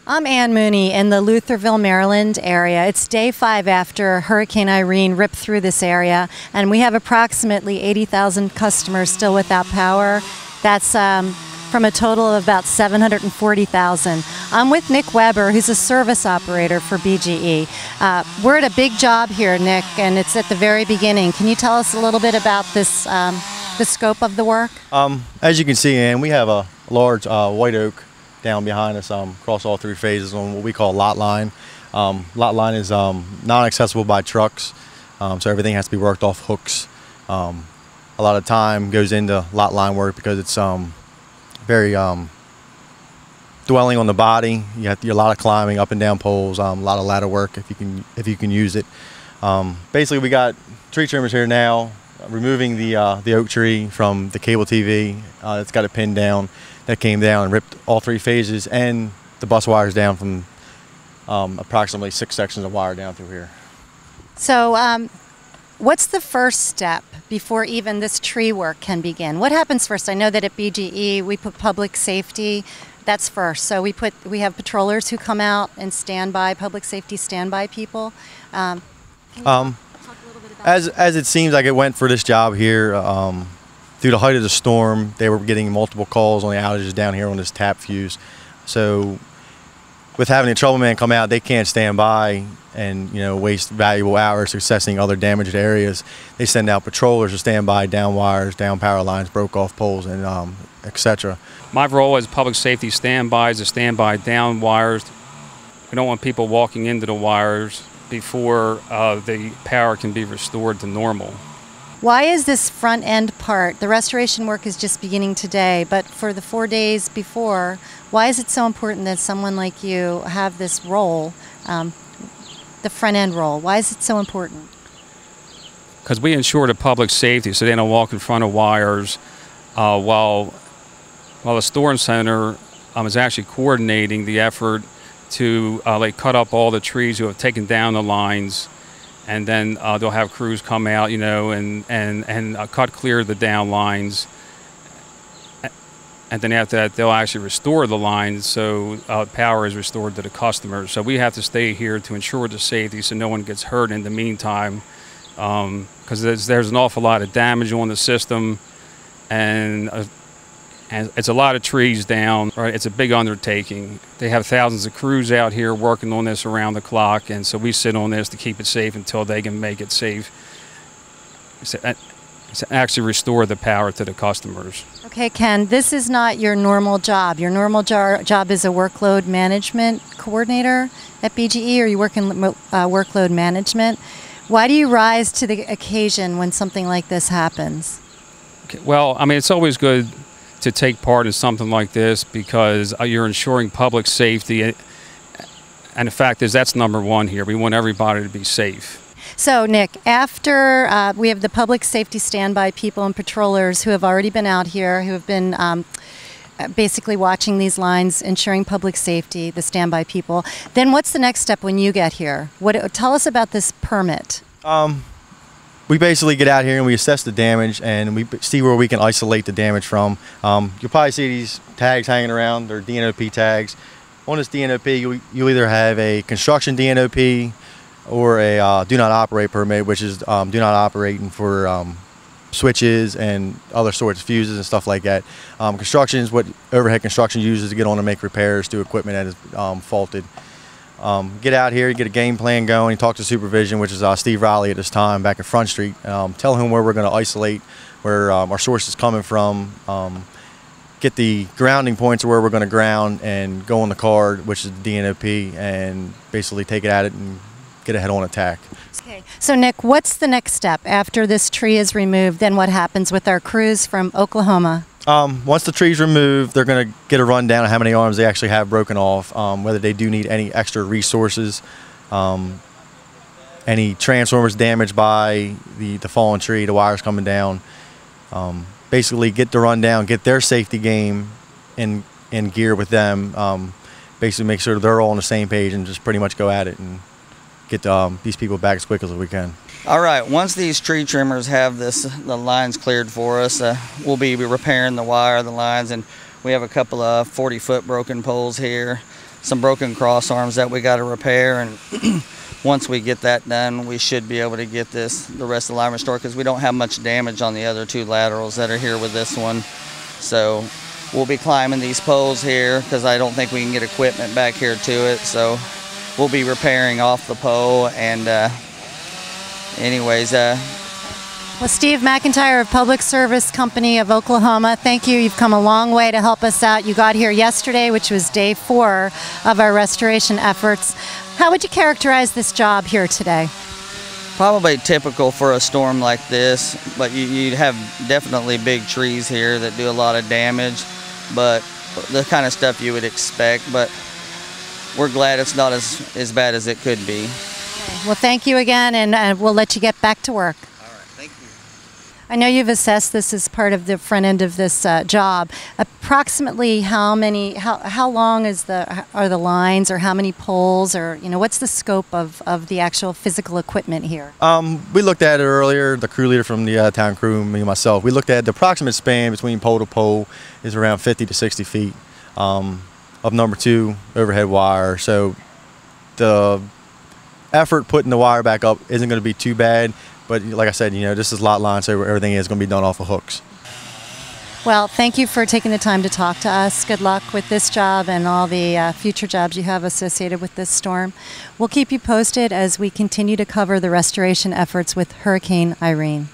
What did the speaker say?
I'm Ann Mooney in the Lutherville, Maryland area. It's day 5 after Hurricane Irene ripped through this area, and we have approximately 80,000 customers still without power. That's from a total of about 740,000. I'm with Nick Weber, who's a service operator for BGE. We're at a big job here, Nick, and it's at the very beginning. Can you tell us a little bit about this, the scope of the work? As you can see, Ann, we have a large white oak down behind us across all 3 phases on what we call lot line. Lot line is non-accessible by trucks, so everything has to be worked off hooks. A lot of time goes into lot line work because it's very dwelling on the body. You have to do a lot of climbing up and down poles, a lot of ladder work if you can use it. Basically, we got tree trimmers here now, removing the oak tree from the cable TV. It's got it pinned down. That came down and ripped all 3 phases and the bus wires down from approximately 6 sections of wire down through here. So what's the first step before even this tree work can begin? What happens first? I know that at BGE we put public safety. That's first. So we have patrollers who come out and stand by, public safety standby people. Can you talk a little bit about as it seems like it went for this job here, through the height of the storm, they were getting multiple calls on the outages down here on this tap fuse. So with having the trouble man come out, they can't stand by and waste valuable hours assessing other damaged areas. They send out patrollers to stand by down wires, down power lines, broke off poles, and etc. My role as public safety standby is to stand by down wires. We don't want people walking into the wires before the power can be restored to normal. Why is this front end part, the restoration work is just beginning today, but for the 4 days before, why is it so important that someone like you have this role, the front end role? Why is it so important? Because we ensure the public safety so they don't walk in front of wires while the storm center is actually coordinating the effort to cut up all the trees who have taken down the lines. And then they'll have crews come out, and cut clear the down lines. And then after that, they'll actually restore the lines so power is restored to the customers. So we have to stay here to ensure the safety so no one gets hurt in the meantime, because there's an awful lot of damage on the system, and it's a lot of trees down, right? It's a big undertaking. They have thousands of crews out here working on this around the clock, and so we sit on this to keep it safe until they can make it safe. To actually restore the power to the customers. Okay, Ken, this is not your normal job. Your normal job is a workload management coordinator at BGE, or you work in workload management. Why do you rise to the occasion when something like this happens? Okay, well, I mean, it's always good to take part in something like this because you're ensuring public safety, and the fact is that's number one here. We want everybody to be safe. So Nick, after we have the public safety standby people and patrollers who have already been out here, who have been basically watching these lines, ensuring public safety, the standby people, then what's the next step when you get here? Tell us about this permit. We basically get out here and we assess the damage and we see where we can isolate the damage from. You'll probably see these tags hanging around. They're DNOP tags. On this DNOP, you either have a construction DNOP or a do not operate permit, which is do not operating for switches and other sorts of fuses and stuff like that. Construction is what overhead construction uses to get on and make repairs to equipment that is faulted. Get out here, get a game plan going, talk to supervision, which is Steve Riley at this time back at Front Street. Tell him where we're going to isolate, where our source is coming from, get the grounding points of where we're going to ground, and go on the card, which is the DNOP, and basically take it at it and get a head-on attack. Okay, so Nick, what's the next step after this tree is removed? Then what happens with our crews from Oklahoma? Once the tree's removed, they're going to get a rundown of how many arms they actually have broken off, whether they do need any extra resources, any transformers damaged by the fallen tree, the wires coming down. Basically get the rundown, get their safety game in gear with them, basically make sure they're all on the same page and just pretty much go at it and get these people back as quick as we can. All right, once these tree trimmers have the lines cleared for us, we'll be repairing the wire, the lines, and we have a couple of 40-foot broken poles here. some broken cross arms that we got to repair, and once we get that done, we should be able to get the rest of the line restored, because we don't have much damage on the other 2 laterals that are here with this one. So we'll be climbing these poles here, because I don't think we can get equipment back here to it. So we'll be repairing off the pole. And anyways, Well, Steve McIntyre of Public Service Company of Oklahoma, thank you. You've come a long way to help us out. You got here yesterday, which was day 4 of our restoration efforts. How would you characterize this job here today? probably typical for a storm like this, but you have definitely big trees here that do a lot of damage, but the kind of stuff you would expect. But we're glad it's not as bad as it could be. Well, thank you again, and we'll let you get back to work. All right, thank you. I know you've assessed this as part of the front end of this job. Approximately how long are the lines, or how many poles, or what's the scope of the actual physical equipment here? We looked at it earlier. The crew leader from the town crew, me and myself, we looked at the approximate span between pole to pole is around 50 to 60 feet of number 2 overhead wire. So the effort putting the wire back up isn't going to be too bad. But like I said, this is lot line, so everything is going to be done off of hooks. Well, thank you for taking the time to talk to us. Good luck with this job and all the future jobs you have associated with this storm. We'll keep you posted as we continue to cover the restoration efforts with Hurricane Irene.